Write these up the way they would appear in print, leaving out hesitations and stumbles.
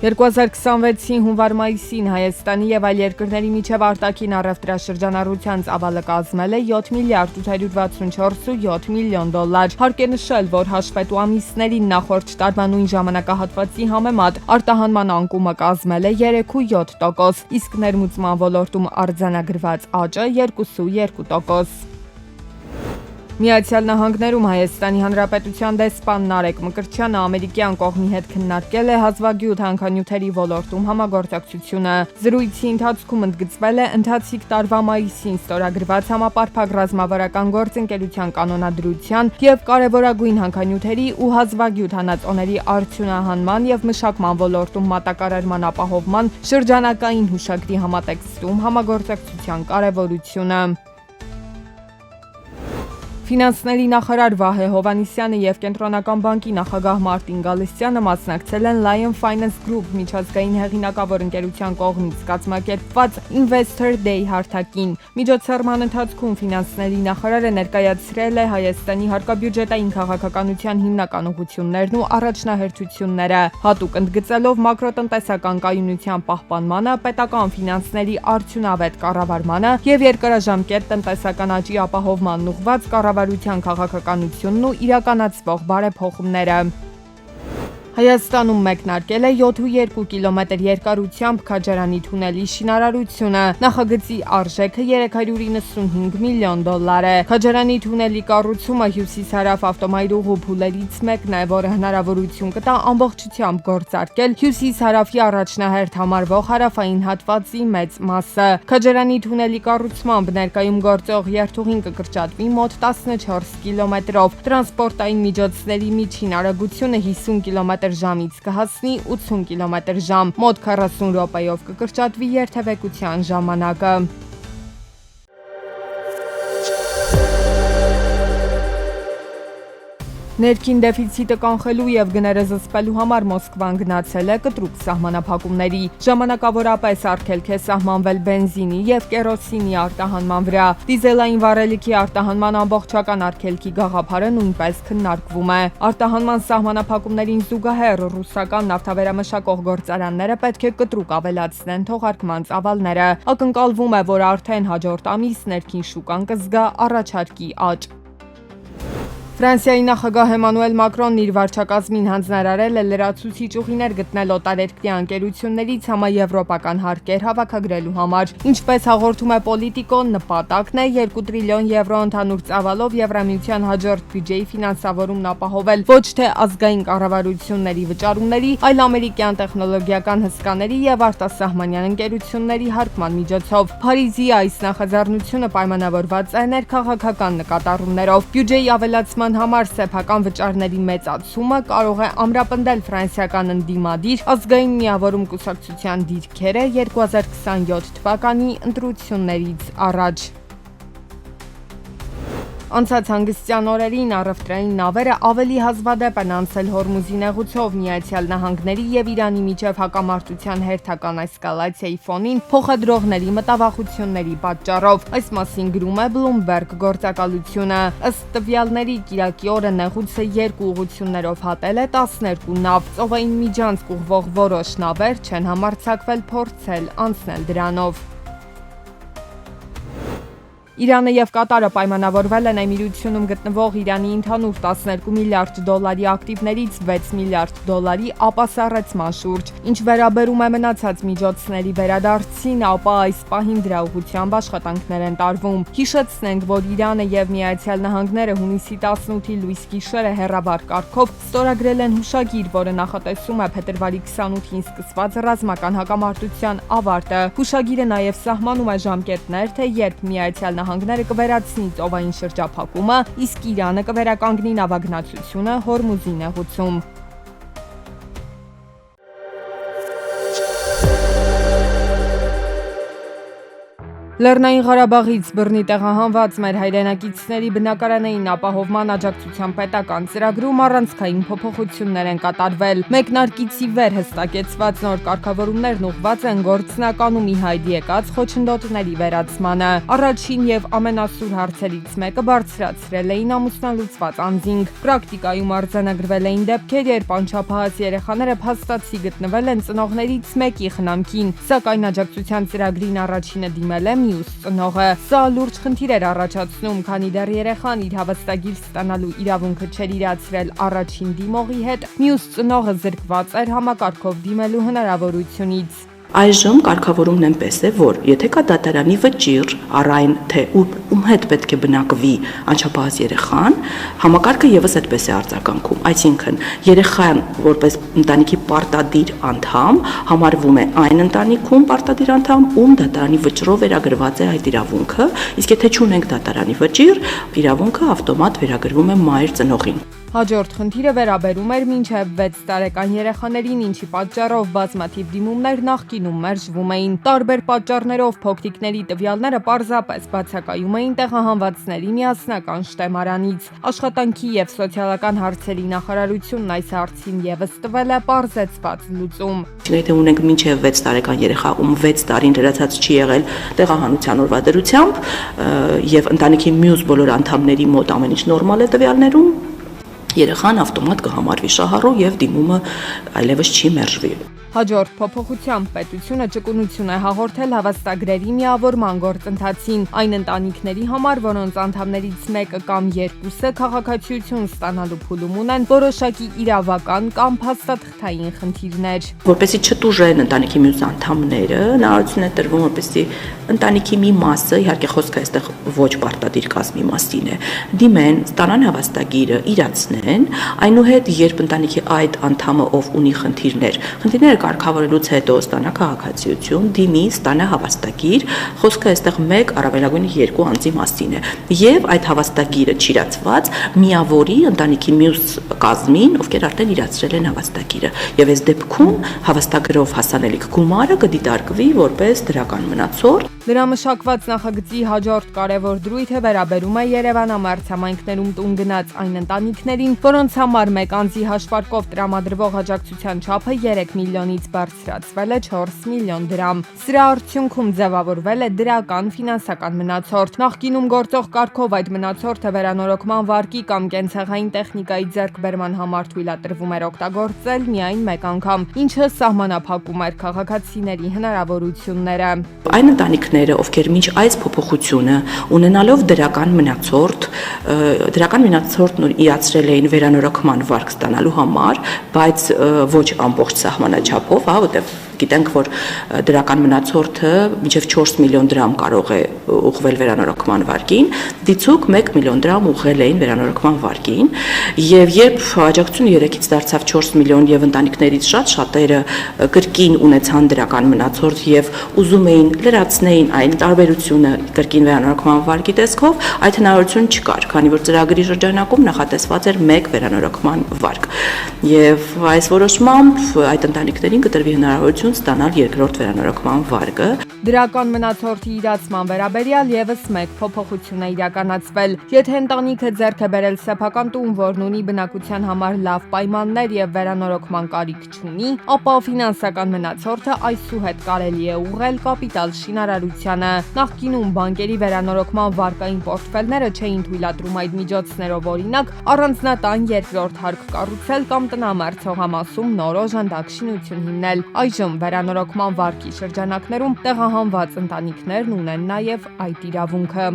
2026-ի հունվար-մայիսին Հայաստանի եւ այլ երկրների միջև արտաքին առևտրաշրջանառության ծավալը կազմել է 7 միլիարդ 864.7 միլիոն դոլար։ Հարկ է նշել, որ հաշվետու ամիսներին նախորդ տարվա նույն ժամանակահատվածի համեմատ արտահանման անկումը կազմել է 3.7%, իսկ ներմուծման ոլորտում արձանագրված աճը 2.2%։ Միացյալ Նահանգներում Հայաստանի Հանրապետության դեսպան Նարեկ Մկրտչյանը ամերիկյան կողմի հետ քննարկել է հազվագյուտ հանքանյութերի ոլորտում համագործակցությունը։ Զրույցի ընթացքում ընդգծվել է ընթացիկ տարվա մայիսին ստորագրված համապարփակ ռազմավարական գործընկերության կանոնադրության եւ կարեւորագույն հանքանյութերի ու հազվագյուտ հանածոների արդյունահանման եւ մշակման ոլորտում մատակարարման ապահովման շրջանակային հուշագրի համատեքստում համագործակցության կարեւորությունը։ Ֆինանսների նախարար Վահե Հովհաննիսյանը եւ Կենտրոնական բանկի նախագահ Մարտին Գալստյանը մասնակցել են Lion Finance Group միջազգային հեղինակավոր ընկերության կողմից կազմակերպված Investor Day հարթակին։ Միջոցառման ընթացքում ֆինանսների նախարարը ներկայացրել է Հայաստանի հարկաբյուջետային քաղաքականության հիմնական ուղղություններն ու առաջնահերթությունները, հատուկ ընդգծելով մակրոտնտեսական կայունության պահպանմանը, պետական ֆինանսների արդյունավետ կառավարմանը եւ երկարաժամկետ տնտեսական աճի ապահովմանն ուղղված կառավարության քաղաքականությունն ու իրականացվող բարեփոխումները։ Հայաստանում մեկնարկել է 7.2 կիլոմետր երկարությամբ Քաջարանի թունելի շինարարությունը։ Նախագծի արժեքը 395 միլիոն դոլար է։ Քաջարանի թունելի կառուցումը հյուսիս-հարավ ավտոմայրուղու փուլերից մեկն է, որը հնարավորություն կտա ամբողջությամբ գործարկել հյուսիս-հարավի առաջնահերթ համարվող հարավային հատվածի մեծ մասը։ Քաջարանի թունելի կառուցմամբ ներկայում գործող երթուղին կկրճատվի մոտ 14 կիլոմետրով։ Տրանսպորտային միջոցների միջին արագությունը 50 կմ/ժ-ից կհասնի 80 կմ/ժ, մոտ 40 րոպեով կկրճատվի երթևեկության ժամանակը։ Ներքին դեֆիցիտը կանխելու եւ գները զսպելու համար Մոսկվան գնացել է կտրուկ սահմանափակումների։ Ժամանակավորապես արգելք է սահմանվել բենզինի եւ կերոսինի արտահանման վրա։ Դիզելային վառելիքի արտահանման ամբողջական արգելքի գաղափարը նույնպես քննարկվում է։ Արտահանման սահմանափակումներին զուգահեռ ռուսական նավթավերամշակող գործարանները պետք է կտրուկ ավելացնեն թողարկման ծավալները։ Ակնկալվում է, որ արդեն հաջորդ ամիս ներքին շուկան կզգա առաջարկի աճ։ Ֆրանսիայի նախագահ Էմանուել Մակրոնն իր վարչակազմին հանձնարարել է լրացուցիչ ուղիներ գտնել օտարերկրյա ընկերություններից համաեվրոպական հարկեր հավաքագրելու համար։ Ինչպես հաղորդում է Պոլիտիկոն, նպատակն է 2 տրիլիոն եվրո ընդհանուր ծավալով Եվրամիության հաջորդ բյուջեի ֆինանսավորումն ապահովել ոչ թե ազգային կառավարությունների վճարումների, այլ ամերիկյան տեխնոլոգիական հսկաների եւ արտասահմանյան ընկերությունների հարկման միջոցով։ Փարիզի այս նախաձեռնությունը պայմանավորված է ներքաղաքական նկատառումներով։ Բյուջեի ավելացման համար սեփական վճարների մեծացումը կարող է ամրապնդել ֆրանսիական ընդդիմադիր ազգային միավորում կուսակցության դիրքերը 2027 թվականի ընտրություններից առաջ։ Անցած հանգստյան օրերին առևտրային նավերը ավելի հազվադեպ են անցել Հորմուզի նեղուցով Միացյալ Նահանգների եւ Իրանի միջև հակամարտության հերթական էսկալացիայի ֆոնին փոխադրողների մտավախությունների պատճառով։ Այս մասին գրում է Bloomberg գործակալությունը։ Ըստ տվյալների կիրակի օրը նեղուցը երկու ուղղություններով հատել է 12 նավ։ Ծովային միջանցք ուղղվող որոշ նավեր չեն համարձակվել փորձել անցնել դրանով։ Իրանը եւ Կատարը պայմանավորվել են Էմիրությունում գտնվող Իրանի ընդհանուր 12 միլիարդ դոլարի ակտիվներից 6 միլիարդ դոլարի ապասառեցման շուրջ։ Ինչ վերաբերում է մնացած միջոցների վերադարձին, ապա այս պահին դրա ուղղությամբ աշխատանքներ են տարվում։ Հիշեցնենք, որ Իրանը եւ Միացյալ Նահանգները հունիսի 18-ի լույս գիշերը հեռավար կարգով ստորագրել են հուշագիր, որը նախատեսում է փետրվարի 28-ին սկսված ռազմական հակամարտության ավարտը։ Հուշագիրը նաեւ սահմանում է ժամկետներ, թե երբ Միացյալ Նահանգները կվերացնի ծովային շրջափակումը, իսկ Իրանը կվերականգնի նավագնացությունը Հորմուզի նեղուցում։ Լեռնային Ղարաբաղից բռնի տեղահանված մեր հայրենակիցների բնակարանային ապահովման աջակցության պետական ծրագրում առանցքային փոփոխություններ են կատարվել։ Մեկնարկից ի վեր հստակեցված նոր կարգավորումներն ուղղված են գործնականում ի հայտ եկած խոչընդոտների վերացմանը։ Առաջին եւ ամենասուր հարցերից մեկը բարձրացրել էին ամուսնալուծված անձինք։ Պրակտիկայում արձանագրվել էին դեպքեր, երբ անչափահաս երեխաները փաստացի գտնվել են ծնողներից մեկի խնամքին, սակայն աջակցության ծրագրին առաջինը դիմել է մյուս ծնողը։ Սա լուրջ խնդիր էր առաջացնում, քանի դեռ երեխան իր հավաստագիր ստանալու իրավունքը չէր իրացրել առաջին դիմողի հետ, մյուս ծնողը զրկված էր համակարգով դիմելու հնարավորությունից։ Այժմ կարգավորումն այնպես է, որ եթե կա դատարանի վճիռ առ այն, թե ում հետ պետք է բնակվի անչափահաս երեխան, համակարգը եւս այդպես է արձագանքում, այսինքն երեխան որպես ընտանիքի պարտադիր անդամ համարվում է այն ընտանիքում պարտադիր անդամ, ում դատարանի վճռով վերագրված է այդ իրավունքը, իսկ եթե չունենք դատարանի վճիռ, իրավունքը ավտոմատ վերագրվում է մայր ծնողին։ Հաջորդ խնդիրը վերաբերում էր մինչև 6 տարեկան երեխաներին, ինչի պատճառով բազմաթիվ դիմումներ նախկինում մերժվում էին։ Տարբեր պատճառներով փոքրիկների տվյալները պարզապես բացակայում էին տեղահանվածների միասնական շտեմարանից։ Աշխատանքի եւ սոցիալական հարցերի նախարարությունն այս հարցին եւս տվել է պարզեցված լուծում։ Եթե ունենք մինչև 6 տարեկան երեխա, ում 6 տարին լրացած չի եղել տեղահանության օրվա դրությամբ եւ ընտանիքի մյուս բոլոր անդամների մոտ ամեն ինչ նորմալ է տվյալներում, երեխան ավտոմատ կհամարվի շահառու եւ դիմումը այլևս չի մերժվի։ Հաջորդ փոփոխությամբ պետությունը ճկունություն է հաղորդել հավաստագրերի միավորման գործընթացին այն ընտանիքների համար, որոնց անդամներից մեկը կամ երկուսը քաղաքացիություն ստանալու փուլում ունեն որոշակի իրավական կամ փաստաթղթային խնդիրներ։ Որպեսզի չտուժեն ընտանիքի մյուս անդամները, հնարավորություն է տրվում, որպեսզի ընտանիքի մի մասը, իհարկե խոսքը այստեղ ոչ պարտադիր կազմի մասին է, դիմեն, ստանան հավաստագիրը, իրացնեն, այնուհետ երբ ընտանիքի այդ անդամը ով ունի խնդիրներ կարգավորելուց հետո ստանա քաղաքացիություն, դիմի, ստանա հավաստագիր, խոսքը այստեղ մեկ առավելագույնը 2 անձի մասին է։ Եվ այդ հավաստագիրը չիրացված միավորի ընտանիքի մյուս կազմին, ովքեր արդեն իրացրել են հավաստագիրը։ Եվ այս դեպքում հավաստագրով հասանելիք գումարը կդիտարկվի որպես դրական մնացորդ։ Դրա մշակված նախագծի հաջորդ կարևոր դրույթը վերաբերում է Երևանամերձ համայնքներում տուն գնաց այն ընտանիքներին, որոնց համար մեկ անձի հաշվարկով տրամադրվող աջակցության չափը 3 միլիոնից բարձրացվել է 4 միլիոն դրամ։ Սրա արդյունքում ձևավորվել է դրական ֆինանսական մնացորդ։ Նախկինում գործող կարգով այդ մնացորդը վերանորոգման վարկի կամ կենցաղային տեխնիկայի ձեռքբերման համար թույլատրվում էր օգտագործել միայն մեկ անգամ, ինչը սահմանափակում էր քաղաքացիների հնարավորությունները։ Այն ընտանիքները, ովքեր մինչ այս փոփոխությունը ունենալով դրական մնացորդն իրացրել էին վերանորոգման վարկ ստանալու համար, բայց ոչ ամբողջ սահմանաչափով, որտեղ գիտենք, որ դրական մնացորդը մինչև 4 միլիոն դրամ կարող է ուղղվել վերանորոգման վարկին, դիցուք 1 միլիոն դրամ ուղղել էին վերանորոգման վարկին, եւ երբ աջակցությունը 3-ից դարձավ 4 միլիոն եւ ընտանիքներից շատերը կրկին ունեցան դրական մնացորդ եւ ուզում էին լրացնեին այն տարբերությունը կրկին վերանորոգման վարկի տեսքով, այդ հնարավորություն չկար, քանի որ ծրագրի շրջանակում նախատեսված էր 1 վերանորոգման վարկ։ Եվ այս որոշմամբ այդ ընտանիքներին կտրվի հնարավորություն ստանալ երկրորդ վերանորոգման վարկը։ Դրական մնացորդի իրացման վերաբերյալ եւս մեկ փոփոխություն է իրականացվել։ Եթե ընտանիքը ձեռք է բերել սեփական տուն, որն ունի բնակության համար լավ պայմաններ եւ վերանորոգման կարիք չունի, ապա ֆինանսական մնացորդը այսուհետ կարելի է ուղղել կապիտալ շինարարությանը։ Նախկինում բանկերի վերանորոգման վարկային պորտֆելները չէին թույլատրում այդ միջոցներով օրինակ առանձնատան երկրորդ հարկ կառուցել կամ տնամերձ հողամասում նոր օժանդակ շինություն հիմնել։ Այժմ վերանորոգման վարկի շրջանակներում տեղահանված ընտանիքներն ունեն նաև այդ իրավունքը։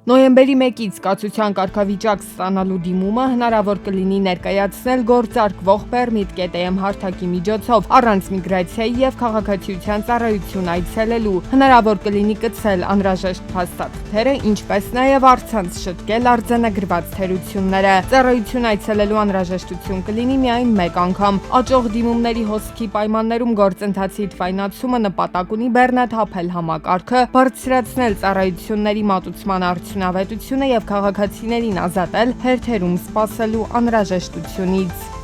Նոյեմբերի 1-ից կացության կարգավիճակ ստանալու դիմումը հնարավոր կլինի ներկայացնել գործարկվող permit.am հարթակի միջոցով առանց միգրացիայի եւ քաղաքացիության ծառայություն այցելելու։ Հնարավոր կլինի կցել անհրաժեշտ փաստաթղթերը, ինչպես նաեւ առցանց շտկել արձանագրված թերությունները։ Ծառայություն այցելելու անհրաժեշտություն կլինի միայն մեկ անգամ։ Աճող դիմումների հոսքի պայմաններում գործընթացի թվայնացումը նպատակ ունի բեռնաթափել համակարգը, բարձրացնել ծառայությունների մատուցման արդյունավետությունը եւ քաղաքացիներին ազատել հերթերում սպասելու անհրաժեշտությունից։